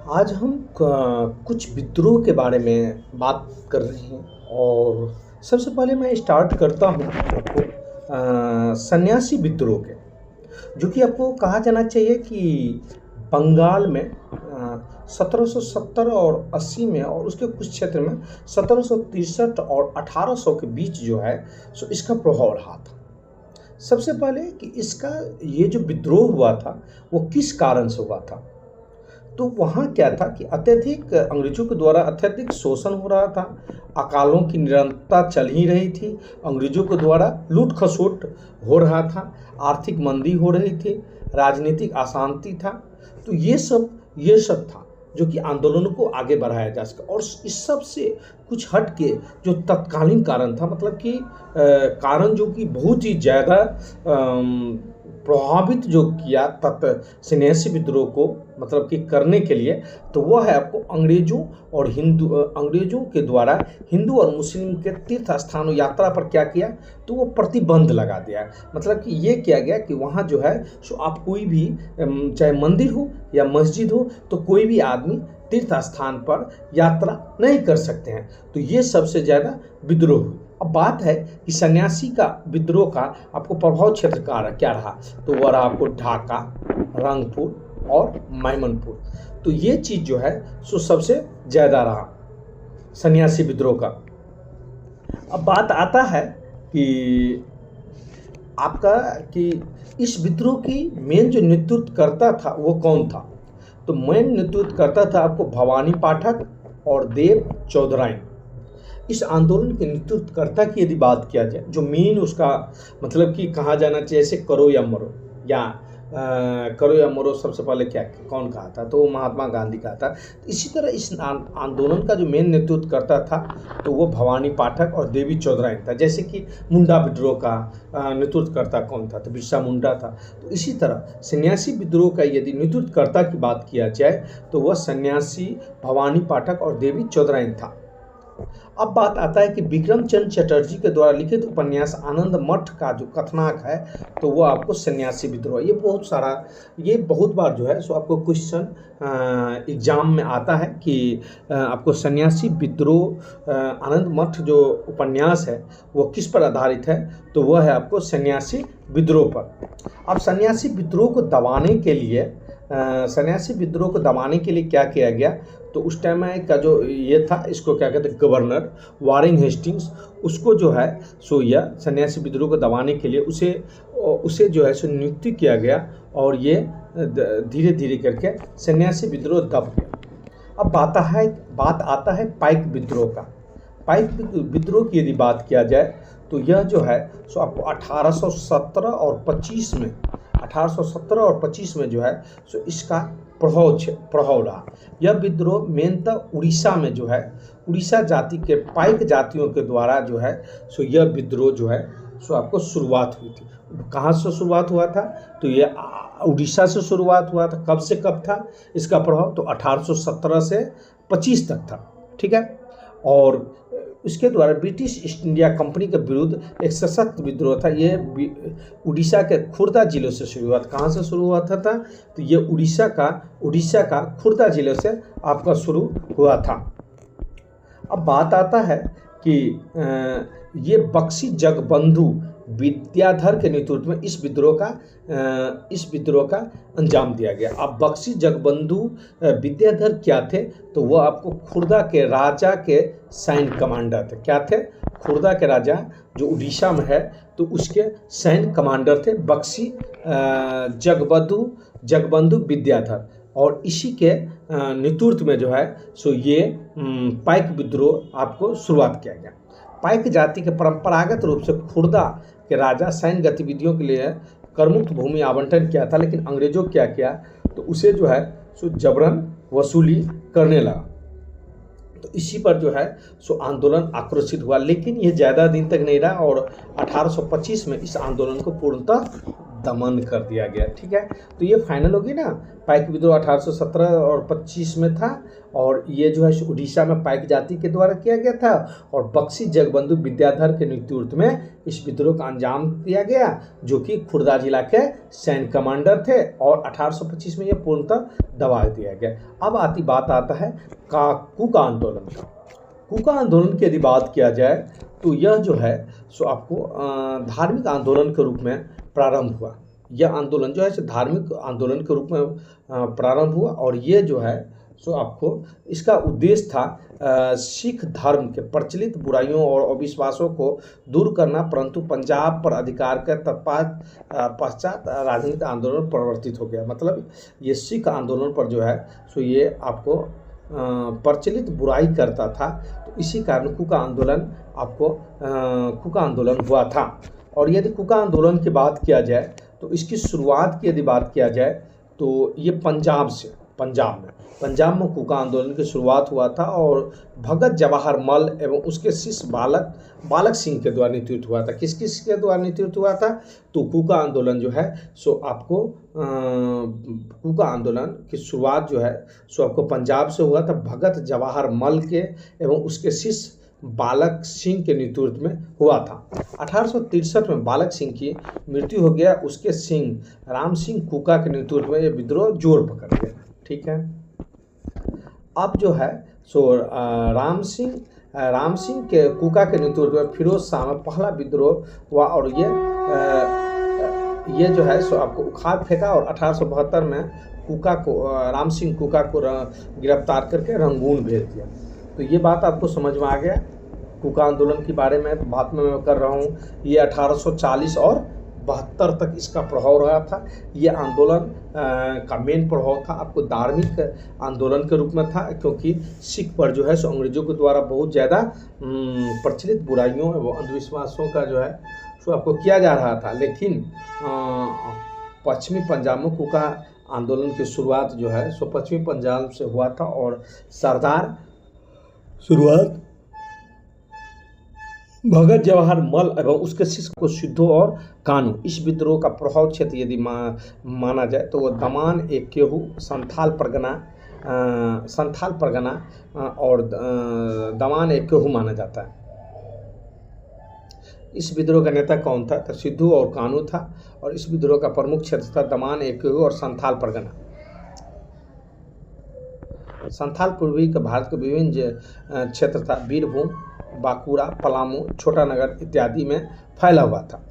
आज हम कुछ विद्रोह के बारे में बात कर रहे हैं। और सबसे पहले मैं स्टार्ट करता हूँ आपको सन्यासी विद्रोह के, जो कि आपको कहा जाना चाहिए कि बंगाल में 1770 और 80 में, और उसके कुछ क्षेत्र में 1763 और 1800 के बीच जो है सो इसका प्रभाव रहा था। सबसे पहले कि इसका ये जो विद्रोह हुआ था वो किस कारण से हुआ था। तो वहाँ क्या था कि अत्यधिक अंग्रेजों के द्वारा अत्यधिक शोषण हो रहा था, अकालों की निरंतरता चल ही रही थी, अंग्रेजों के द्वारा लूट खसोट हो रहा था, आर्थिक मंदी हो रही थी, राजनीतिक अशांति था। तो ये सब था जो कि आंदोलनों को आगे बढ़ाया जा सके। और इस सब से कुछ हट के जो तत्कालीन कारण था, मतलब कि कारण जो कि बहुत ही ज़्यादा प्रभावित जो किया सन्यासी विद्रोह को, मतलब कि करने के लिए, तो वह है आपको अंग्रेजों के द्वारा हिंदू और मुस्लिम के तीर्थ स्थानों यात्रा पर क्या किया, तो वो प्रतिबंध लगा दिया। मतलब कि ये किया गया कि वहाँ जो है सो आप कोई भी चाहे मंदिर हो या मस्जिद हो, तो कोई भी आदमी तीर्थ स्थान पर यात्रा नहीं कर सकते हैं। तो ये सबसे ज़्यादा विद्रोह हुई। अब बात है कि सन्यासी का विद्रोह का आपको प्रभाव क्षेत्र का क्या रहा, तो वह रहा आपको ढाका, रंगपुर और मैमनपुर। तो ये चीज़ जो है सो सबसे ज़्यादा रहा सन्यासी विद्रोह का। अब बात आता है कि आपका कि इस विद्रोह की मेन जो नेतृत्व करता था वो कौन था। तो मेन नेतृत्व करता था आपको भवानी पाठक और देव चौधराइन। इस आंदोलन के नेतृत्वकर्ता की यदि बात किया जाए, जो मेन उसका मतलब कि कहा जाना चाहिए जैसे करो या मरो, या करो या मरो सबसे पहले कौन कहा था, तो वो महात्मा गांधी कहा था। इसी तरह इस आंदोलन का जो मेन नेतृत्व करता था तो वो भवानी पाठक और देवी चौधराइन था। जैसे कि मुंडा विद्रोह का नेतृत्वकर्ता कौन था, तो बिरसा मुंडा था। तो इसी तरह सन्यासी विद्रोह का यदि नेतृत्वकर्ता की बात किया जाए तो वह सन्यासी भवानी पाठक और देवी चौधराइन था। अब बात आता है कि विक्रम चंद्र चटर्जी के द्वारा लिखित उपन्यास आनंद मठ का जो कथनाक है, तो वो आपको सन्यासी विद्रोह, ये बहुत बार जो है सो आपको क्वेश्चन एग्जाम में आता है कि आपको सन्यासी विद्रोह आनंद मठ जो उपन्यास है वो किस पर आधारित है, तो वह है आपको सन्यासी विद्रोह पर। अब सन्यासी विद्रोह को दबाने के लिए क्या किया गया, तो उस टाइम में का जो ये था, इसको क्या कहते हैं, गवर्नर वारेन हेस्टिंग्स, उसको जो है सो यह सन्यासी विद्रोह को दबाने के लिए उसे जो है सो नियुक्ति किया गया, और ये धीरे धीरे करके सन्यासी विद्रोह दब गया। अब बात आता है पाइक विद्रोह का। पाइक विद्रोह की यदि बात किया जाए तो यह जो है सो आपको 1817 और 25 में जो है सो इसका प्रभाव रहा। यह विद्रोह मेनतः उड़ीसा में जो है, उड़ीसा जाति के पाइक जातियों के द्वारा जो है सो यह विद्रोह जो है सो आपको शुरुआत हुई थी। कहाँ से शुरुआत हुआ था, तो ये उड़ीसा से शुरुआत हुआ था। कब से कब था इसका प्रभाव, तो 1817 से 25 तक था, ठीक है। और इसके द्वारा ब्रिटिश ईस्ट इंडिया कंपनी के विरुद्ध एक सशक्त विद्रोह था। ये उड़ीसा के खुर्दा जिले से शुरुआत, कहाँ से शुरू हुआ था, तो ये उड़ीसा का खुर्दा जिले से आपका शुरू हुआ था। अब बात आता है कि ये बक्सी जगबंधु विद्याधर के नेतृत्व में इस विद्रोह का अंजाम दिया गया। अब बक्सी जगबंधु विद्याधर क्या थे, तो वह आपको खुर्दा के राजा के सैन्य कमांडर थे। क्या थे, खुर्दा के राजा जो उड़ीसा में है, तो उसके सैन्य कमांडर थे बक्सी जगबंधु विद्याधर। और इसी के नेतृत्व में जो है सो ये पाइक विद्रोह आपको शुरुआत किया गया। पाइक जाति के परंपरागत रूप से खुर्दा के राजा सैन्य गतिविधियों के लिए करमुक्त भूमि आवंटन किया था, लेकिन अंग्रेजों क्या किया, तो उसे जो है सो जबरन वसूली करने लगा। तो इसी पर जो है सो आंदोलन आक्रोशित हुआ, लेकिन ये ज़्यादा दिन तक नहीं रहा, और 1825 में इस आंदोलन को पूर्णतः दमन कर दिया गया। ठीक है, तो ये फाइनल होगी ना। पाइक विद्रोह 1817 और 25 में था, और ये जो है उड़ीसा में पाइक जाति के द्वारा किया गया था, और बख्शी जगबंधु विद्याधर के नेतृत्व में इस विद्रोह का अंजाम दिया गया, जो कि खुर्दा जिला के सैन्य कमांडर थे, और 1825 में ये पूर्णतः दबा दिया गया। अब बात आता है कुका आंदोलन का। कुका आंदोलन की यदि बात किया जाए तो यह जो है सो आपको धार्मिक आंदोलन के रूप में प्रारंभ हुआ। यह आंदोलन जो है सो धार्मिक आंदोलन के रूप में प्रारंभ हुआ, और ये जो है सो आपको इसका उद्देश्य था सिख धर्म के प्रचलित बुराइयों और अविश्वासों को दूर करना, परंतु पंजाब पर अधिकार के पश्चात राजनीतिक आंदोलन परिवर्तित हो गया। मतलब ये सिख आंदोलन पर जो है सो ये आपको प्रचलित बुराई करता था, तो इसी कारण कुका आंदोलन आपको कुका आंदोलन हुआ था। और यदि कुका आंदोलन की बात किया जाए तो इसकी शुरुआत की यदि बात किया जाए तो ये पंजाब में कुका आंदोलन की शुरुआत हुआ था, और भगत जवाहर मल एवं उसके शिष्य बालक सिंह के द्वारा नेतृत्व हुआ था। किस के द्वारा नेतृत्व हुआ था? तो कुका आंदोलन जो है सो आपको कुका आंदोलन की शुरुआत जो है सो आपको पंजाब से हुआ था। भगत जवाहर मल के एवं उसके शिष्य बालक सिंह के नेतृत्व में हुआ था। 1863 में बालक सिंह की मृत्यु हो गया, उसके सिंह राम सिंह कुका के नेतृत्व में यह विद्रोह जोर पकड़ गया। ठीक है, अब जो है सो राम सिंह के कुका के नेतृत्व में फिरोज शाह में पहला विद्रोह हुआ, और ये जो है सो आपको उखाड़ फेंका, और 1872 में राम सिंह कुका को गिरफ्तार करके रंगून भेज दिया। तो ये बात आपको समझ में आ गया। कुका आंदोलन के बारे में बात मैं कर रहा हूँ, ये 1840 और 72 तक इसका प्रभाव रहा था। ये आंदोलन का मेन प्रभाव था आपको धार्मिक आंदोलन के रूप में था, क्योंकि सिख पर जो है सो अंग्रेजों के द्वारा बहुत ज़्यादा प्रचलित बुराइयों एवं अंधविश्वासों का जो है सो आपको किया जा रहा था। लेकिन पश्चिमी पंजाब में कुका आंदोलन की शुरुआत जो है सो पश्चिमी पंजाब से हुआ था, और सरदार शुरुआत भगत जवाहर मल एवं उसके शिष्य को सिद्धू और कानू। इस विद्रोह का प्रभाव क्षेत्र यदि माना जाए तो वो दमान एकेहू संथाल परगना और दमान एकेहू माना जाता है। इस विद्रोह का नेता कौन था? तो सिद्धू और कानू था, और इस विद्रोह का प्रमुख क्षेत्र था दमान एकेहू और संथाल परगना। संथाल पूर्वी के भारत के विभिन्न क्षेत्र था, बीरभूम, बांकुड़ा, पलामू, छोटा नगर इत्यादि में फैला हुआ था।